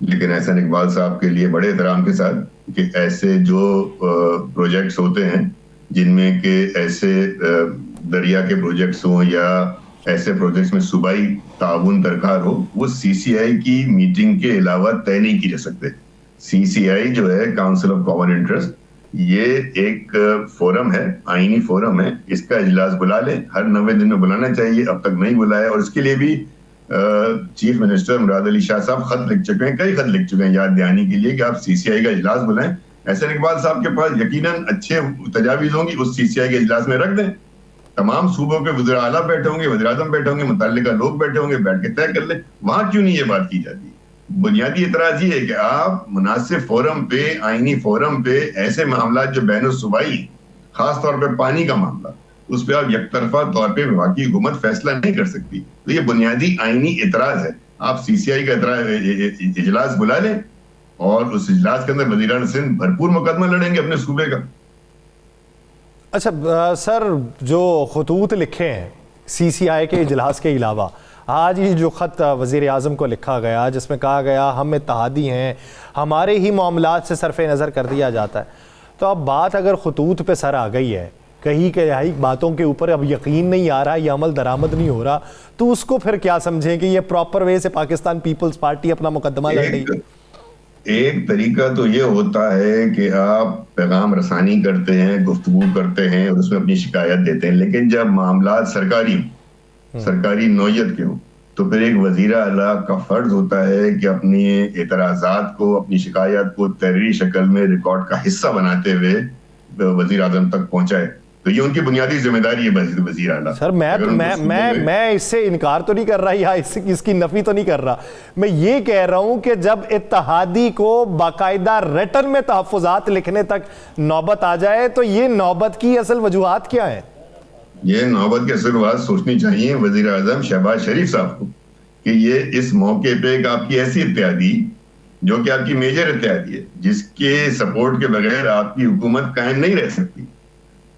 लेकिन एहसन इकबाल साहब के लिए बड़े एहतराम के साथ कि ऐसे जो प्रोजेक्ट्स होते हैं जिनमें के ऐसे दरिया के प्रोजेक्ट्स हों या ऐसे प्रोजेक्ट्स में सूबाई ताउन दरकार हो, वो सीसीआई की मीटिंग के अलावा तय नहीं की जा सकते। सीसीआई जो है, काउंसिल ऑफ कॉमन इंटरेस्ट, ये एक फोरम है, आईनी फोरम है। इसका इजलास बुला लें, हर 90 दिन में बुलाना चाहिए। अब तक नहीं बुलाया और इसके लिए भी चीफ मिनिस्टर मुराद अली शाह साहब खत लिख चुके हैं, कई खत लिख चुके हैं याद दिलाने के लिए कि आप सीसीआई का इजलास बुलाएं। एहसन इकबाल साहब के पास यकीनन अच्छे तजावीज़ होंगी, उस सीसीआई के इजलास में रख दें। तमाम सूबों के वज़ीर आला बैठे होंगे, वज़ीर आज़म बैठे होंगे, मुतल्लिका लोग बैठे होंगे, बैठ के तय कर लें। वहां क्यों नहीं ये बात की जाती? बुनियादी इतराज ये है कि आप मुनासिब फोरम पे, आईनी फोरम पे ऐसे मामला जो बैन सूबाई, खास तौर पे पानी का मामला, उस पर आप यकतरफा तौर पे वफाकी हुकूमत फैसला नहीं कर सकती। तो ये बुनियादी आईनी इतराज है। आप सीसीआई का इजलास बुला लें और उस इजलास के अंदर वज़ीरान सिंध भरपूर मुकदमा लड़ेंगे अपने सूबे का। अच्छा सर, जो खतूत लिखे हैं सीसीआई के इजलास के अलावा, आज ही जो ख़त वज़ीर आज़म को लिखा गया जिसमें कहा गया हम इत्तेहादी हैं, हमारे ही मामलात से सरफ़ नज़र कर दिया जाता है, तो अब बात अगर खतूत पे सर आ गई है, कहीं कहीं बातों के ऊपर अब यकीन नहीं आ रहा, ये अमल दरामद नहीं हो रहा, तो उसको फिर क्या समझें कि ये प्रॉपर वे से पाकिस्तान पीपल्स पार्टी अपना मुकदमा लड़ रही है? एक तरीका तो ये होता है कि आप पैगाम रसानी करते हैं, गुफ्तगू करते हैं और उसमें अपनी शिकायत देते हैं, लेकिन जब मामला सरकारी नौयत के हो तो फिर एक वज़ीर आला का फर्ज होता है कि अपनी एतराज़ात को, अपनी शिकायत को तहरीरी शक्ल में रिकॉर्ड का हिस्सा बनाते हुए वज़ीर आज़म तक पहुंचाए। तो ये उनकी बुनियादी जिम्मेदारी है वज़ीर आला। सर मैं इससे इनकार तो नहीं कर रहा या इसकी नफी तो नहीं कर रहा, मैं ये कह रहा हूं कि जब इत्तेहादी को बाकायदा रिटन में तहफ़्फ़ुज़ात लिखने तक नौबत आ जाए तो ये नौबत की असल वजूहात क्या है? ये नौबत की असल बात सोचनी चाहिए वज़ीर आज़म शहबाज शरीफ साहब को कि ये इस मौके पे एक आपकी ऐसी इत्तेहादी जो कि आपकी मेजर इत्तेहादी है, जिसके सपोर्ट के बगैर आपकी हुकूमत कायम नहीं रह सकती,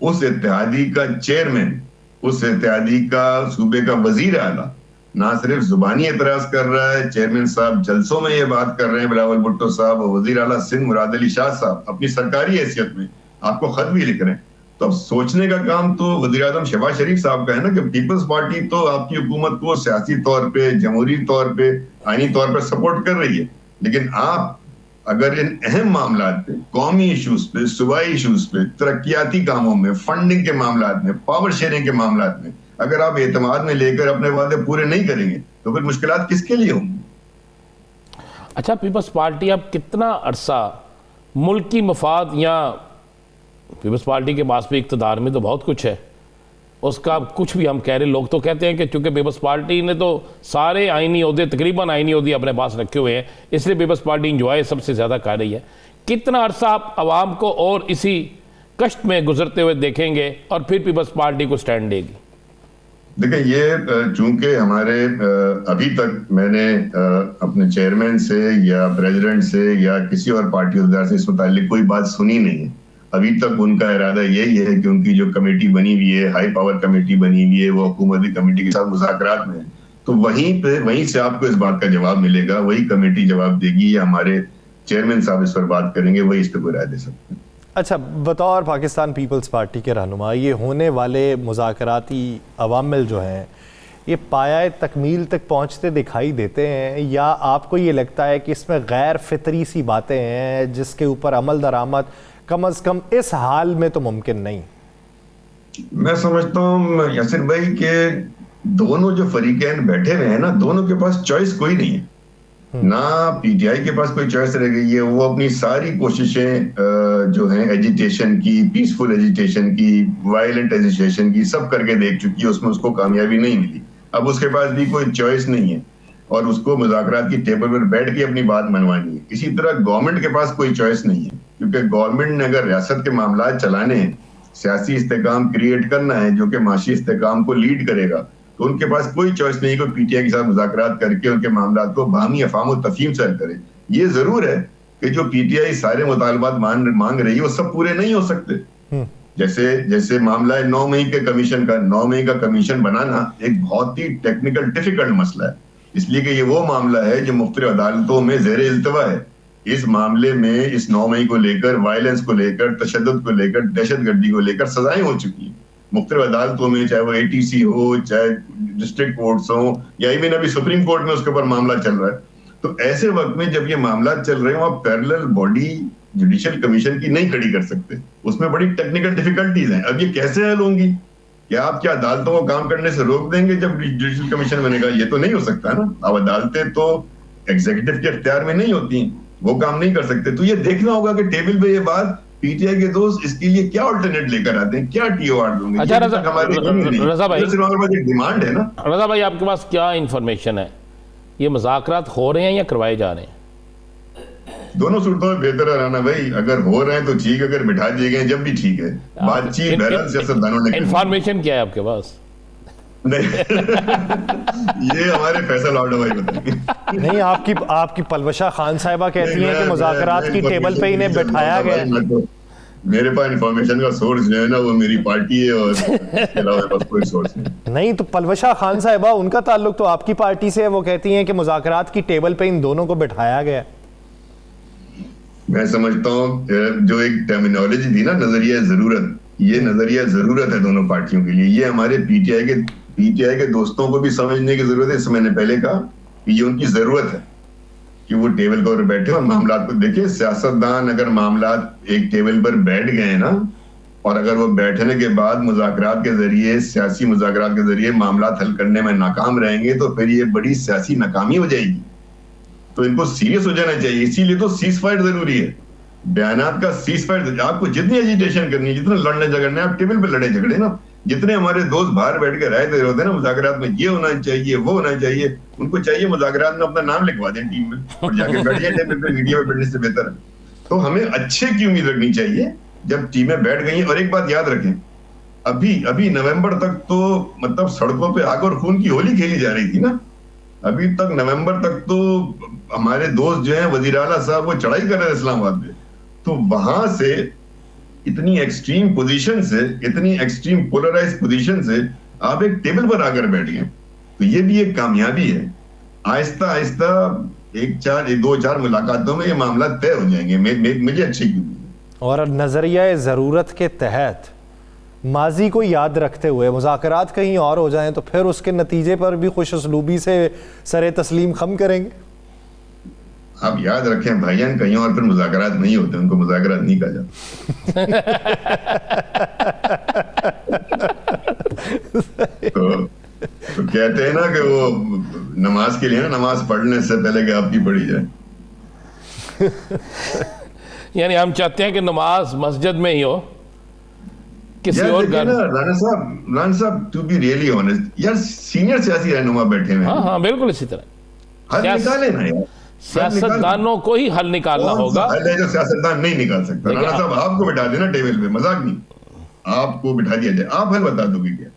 उस इत्तेहादी का चेयरमैन, उस इत्तेहादी का सूबे का वज़ीर आला ना सिर्फ जुबानी एतराज कर रहा है, चेयरमैन साहब जलसों में ये बात कर रहे हैं, बिलावल भुट्टो साहब और वज़ीर आला सिंध मुराद अली शाह साहब अपनी सरकारी हैसियत में आपको खत भी लिख रहे हैं। तो अब सोचने का काम तो वज़ीर आज़म शहबाज शरीफ साहब का है ना कि पीपल्स पार्टी तो आपकी हुकूमत को सियासी तौर पे, जमहूरी तौर पे, आईनी तौर पे सपोर्ट कर रही है, लेकिन आप अगर इन अहम मामलात पे, कौमी इशूज पे, सूबाई इशूज पे, तरक्याती कामों में, फंडिंग के मामलात में, पावर शेयरिंग के मामलात में अगर आप एतमाद में लेकर अपने वादे पूरे नहीं करेंगे तो फिर मुश्किलात किसके लिए होंगी? अच्छा, पीपल्स पार्टी अब कितना अरसा मुल्क की मफाद, या पीपल्स पार्टी के पास भी इक़्तिदार में तो बहुत कुछ है, उसका कुछ भी हम कह रहे, लोग तो कहते हैं कि चूंकि पीपल्स पार्टी ने तो सारे आईनी ओहदे, तकरीबन आईनी ओहदे अपने पास रखे हुए हैं, इसलिए पीपल्स पार्टी इंजॉय सबसे ज़्यादा कर रही है। कितना अरसा आप आवाम को और इसी कष्ट में गुजरते हुए देखेंगे और फिर पीपल्स पार्टी को स्टैंड देगी? देखिए, ये चूंकि हमारे अभी तक मैंने अपने चेयरमैन से या प्रेसिडेंट से या किसी और पार्टी होदार से इस मुताल्लिक कोई बात सुनी नहीं है। अभी तक उनका इरादा यही है कि उनकी जो कमेटी बनी हुई है, हाई पावर कमेटी बनी हुई है, वो हुकूमती कमेटी के साथ मुज़ाकरात में है, तो वहीं से आपको इस बात का जवाब मिलेगा, वही कमेटी जवाब देगी या हमारे चेयरमैन साहब इस पर बात करेंगे, वही इस पर कोई राय दे सकते हैं। अच्छा, बतौर पाकिस्तान पीपल्स पार्टी के रहनुमा, ये होने वाले मुज़ाकराती अवामिल जो हैं ये पाया तकमील तक पहुँचते दिखाई देते हैं, या आपको ये लगता है कि इसमें गैर फितरी सी बातें हैं जिसके ऊपर अमल दरामद कम अज़ कम इस हाल में तो मुमकिन नहीं? मैं समझता हूँ यासिर भाई के दोनों जो फरीकैन बैठे हुए हैं ना, दोनों के पास चॉइस कोई नहीं है। ना पीटीआई के पास कोई चॉइस रह गई है। वो अपनी सारी कोशिशें जो हैं एजिटेशन की, पीसफुल एजिटेशन की, वायलेंट एजिटेशन की, सब करके देख चुकी है, उसमें उसको कामयाबी नहीं मिली। अब उसके पास भी कोई चॉइस नहीं है और उसको मुज़ाकरात की टेबल पर बैठ के अपनी बात मनवानी है। इसी तरह गवर्नमेंट के पास कोई चॉइस नहीं है, क्योंकि गवर्नमेंट ने अगर रियासत के मामला चलाने हैं, सियासी इस्तेकाम क्रिएट करना है जो कि माशी इस्तेकाम को लीड करेगा, तो उनके पास कोई चॉइस नहीं कि पीटीआई के साथ मुज़ाकरात करके उनके मामला को बाहमी अफाम और तफहीम से हल करे। ये जरूर है कि जो पीटीआई सारे मुतालबात मांग रही है वो सब पूरे नहीं हो सकते। जैसे मामला है 9 मई के कमीशन का। 9 मई का कमीशन बनाना एक बहुत ही टेक्निकल डिफिकल्ट मसला है, इसलिए कि ये वो मामला है जो मुख्तलिफ अदालतों में ज़ेर इल्तवा है। इस मामले में इस 9 मई को लेकर, वायलेंस को लेकर, तशद्दुद को लेकर, दहशतगर्दी को लेकर सजाएं हो चुकी हैं मुख्तलिफ अदालतों में, चाहे वो एटीसी हो, चाहे डिस्ट्रिक्ट कोर्ट्स हो, या इवन अभी सुप्रीम कोर्ट में उसके ऊपर मामला चल रहा है। तो ऐसे वक्त में जब ये मामला चल रहे हो, आप पैरेलल बॉडी जुडिशियल कमीशन की नहीं खड़ी कर सकते, उसमें बड़ी टेक्निकल डिफिकल्टीज हैं। अब ये कैसे हल होंगी? क्या अदालतों को काम करने से रोक देंगे जब जुडिशियल कमीशन बनेगा? ये तो नहीं हो सकता ना। अब अदालतें तो एग्जीक्यूटिव के इख्तियार में नहीं होती, वो काम नहीं कर सकते। तो ये देखना होगा कि टेबल पे ये बात पीटीआई के दोस्त इसके लिए क्या अल्टरनेट लेकर आते हैं, क्या टीओआर दूंगे। अच्छा रजा भाई, डिमांड है ना। रजा भाई, आपके पास क्या इंफॉर्मेशन है, ये मुज़ाकरात हो रहे हैं या करवाए जा रहे हैं? दोनों सूरतों में बेहतर है राना भाई। अगर हो रहे हैं तो ठीक, अगर बिठा दिए गए जब भी ठीक है। बातचीत बहरहाल सियासतदानों ने इंफॉर्मेशन क्या है आपके पास? नहीं ये हमारे फैसल आउट भाई बताएंगे। नहीं, आपकी पलवशा खान साहिबा कहती हैं कि मुज़ाकरात की टेबल पे इन्हें बैठाया गया। मेरे पास इंफॉर्मेशन का सोर्स जो है ना वो मेरी पार्टी है, और इसके अलावा मेरे पास कोई सोर्स नहीं। नहीं तो पलवशा खान साहिबा, उनका ताल्लुक तो आपकी पार्टी से है, वो कहती हैं कि मुज़ाकरात की टेबल पे इन दोनों को बैठाया गया। मैं समझता हूँ जो एक टर्मिनोलॉजी थी ना, नजरिया जरूरत, ये नजरिया जरूरत है दोनों पार्टियों के लिए। ये हमारे पीटीआई के दोस्तों को भी समझने की जरूरत है। इससे मैंने पहले कहा कि ये उनकी जरूरत है कि वो टेबल पर बैठे और मामला को देखे। सियासतदान अगर मामला एक टेबल पर बैठ गए ना, और अगर वो बैठने के बाद मुज़ाकरात के जरिए, सियासी मुज़ाकरात के जरिए मामला हल करने में नाकाम रहेंगे, तो फिर ये बड़ी सियासी नाकामी हो जाएगी। तो इनको सीरियस हो जाना चाहिए। इसीलिए तो सीज फायर जरूरी है, बयानात का सीज फायर। आपको जितनी एजिटेशन करनी है, जितना लड़ने झगड़ना है, आप टेबल पे लड़े झगड़े ना। जितने हमारे दोस्त बाहर बैठ के राय दे रहे होते हैं ना मुज़ाकरात में, ये होना चाहिए, वो होना चाहिए, उनको चाहिए मुज़ाकरात में अपना नाम लिखवा दें टीम में और जाके बैठ जाए टेबल पे। मीडिया में बैठने से बेहतर है। तो हमें अच्छे की उम्मीद रखनी चाहिए जब टीमें बैठ गई। और एक बात याद रखें, अभी नवंबर तक तो मतलब सड़कों पे आग और खून की होली खेली जा रही थी ना। अभी तक नवंबर तक तो हमारे दोस्त जो हैं वजीर आला साहब वो चढ़ाई कर रहे हैं इस्लामाबाद में। तो वहां से इतनी एक्सट्रीम पोजीशन से, इतनी एक्सट्रीम पोलराइज पोजीशन से आप एक टेबल पर आकर बैठ गए, तो ये भी एक कामयाबी है। आहिस्ता आहिस्ता 1-2-4 मुलाकातों में ये मामला तय हो जाएंगे। मुझे अच्छी की। और नजरिया ज़रूरत के तहत माजी को याद रखते हुए मुज़ाकरात कहीं और हो जाएं तो फिर उसके नतीजे पर भी खुश उसलूबी से सरे तस्लीम खम करेंगे। आप याद रखें भाईजान, कहीं और फिर मुज़ाकरात नहीं होते, उनको मुज़ाकरात नहीं कहा जाता। तो कहते हैं ना कि वो नमाज के लिए ना, नमाज पढ़ने से पहले कि आपकी पढ़ी जाए। यानी हम चाहते हैं कि नमाज मस्जिद में ही हो, किसी और घर। राना साहब टू बी रियली ऑनेस्ट यार, सीनियर सियासी रहनुमा बैठे हैं। हाँ बिल्कुल इसी तरह हल निकाले ना यार। सियासतदानों को ही हल निकालना होगा। हल है जो सियासतदान नहीं निकाल सकता। राना साहब आपको बिठा देना टेबल पे, मजाक नहीं, आपको बिठा दिया जाए, आप हल बता दोगे क्या?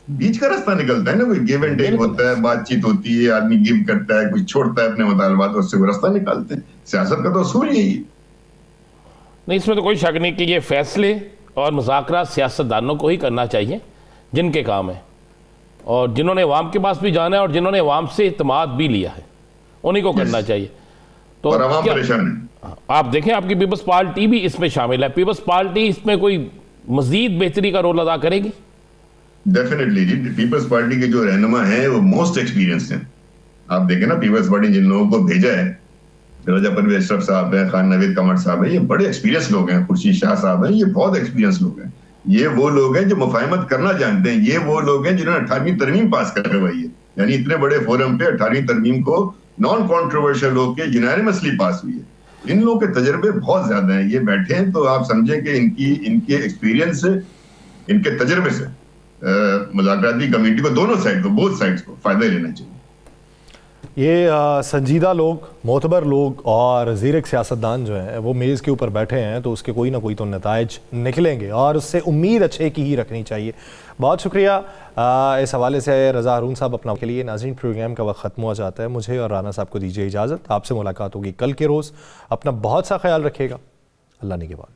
बीच का रास्ता निकलता है ना, कोई गिव एंड टेक होता है, बातचीत होती है, आदमी गिव करता है, कुछ छोड़ता है अपने मुतालबात, उससे वो रास्ता निकालते हैं। सियासत का तो असूल यही है। नहीं, इसमें तो कोई शक नहीं कि ये फैसले और मुज़ाकरात सियासतदानों को ही करना चाहिए जिनके काम है, और जिन्होंने अवाम के पास भी जाना है और जिन्होंने अवाम से इत्मीनान भी लिया है, उन्हीं को करना चाहिए। तो और आवाम क्या- परेशान है। आप देखें आपकी पीपल्स पार्टी भी इसमें शामिल है, पीपल्स पार्टी इसमें कोई मजीद बेहतरी का रोल अदा करेगी? डेफिनेटली जी, पीपल्स पार्टी के जो रहनुमा हैं वो मोस्ट एक्सपीरियंस्ड हैं। आप देखें ना, पीपल्स पार्टी जिन लोगों को भेजा है, रजा परवेज अशरफ साहब हैं, खान नवीद कमर साहब हैं, ये बड़े एक्सपीरियंस लोग हैं। खुर्शीद शाह साहब हैं, ये बहुत एक्सपीरियंस लोग हैं। ये वो लोग हैं जो मुफाहमत करना जानते हैं। ये वो लोग हैं जिन्होंने 18वीं तरमीम पास करवाई है, यानी इतने बड़े फोरम पे 18वीं तरमीम को नॉन कॉन्ट्रोवर्शियल होकर यूनानिमसली पास हुई है। इन लोगों के तजर्बे बहुत ज्यादा हैं। ये बैठे हैं तो आप समझें कि इनके एक्सपीरियंस से, इनके तजर्बे से मुज़ाकराती कमेटी को, दोनों साइड को, बोथ साइड्स को फायदा लेना चाहिए। ये संजीदा लोग, मोतबर लोग और ज़ीरक सियासतदान जो हैं वो मेज़ के ऊपर बैठे हैं, तो उसके कोई ना कोई तो नताइज निकलेंगे और उससे उम्मीद अच्छे की ही रखनी चाहिए। बहुत शुक्रिया। इस हवाले से रज़ा हारून साहब अपना के लिए। नाज़रीन, प्रोग्राम का वक्त ख़त्म हो जाता है। मुझे और राना साहब को दीजिए इजाज़त। आपसे मुलाकात होगी कल के रोज़। अपना बहुत सा ख्याल रखिएगा। अल्लाह निगहबान।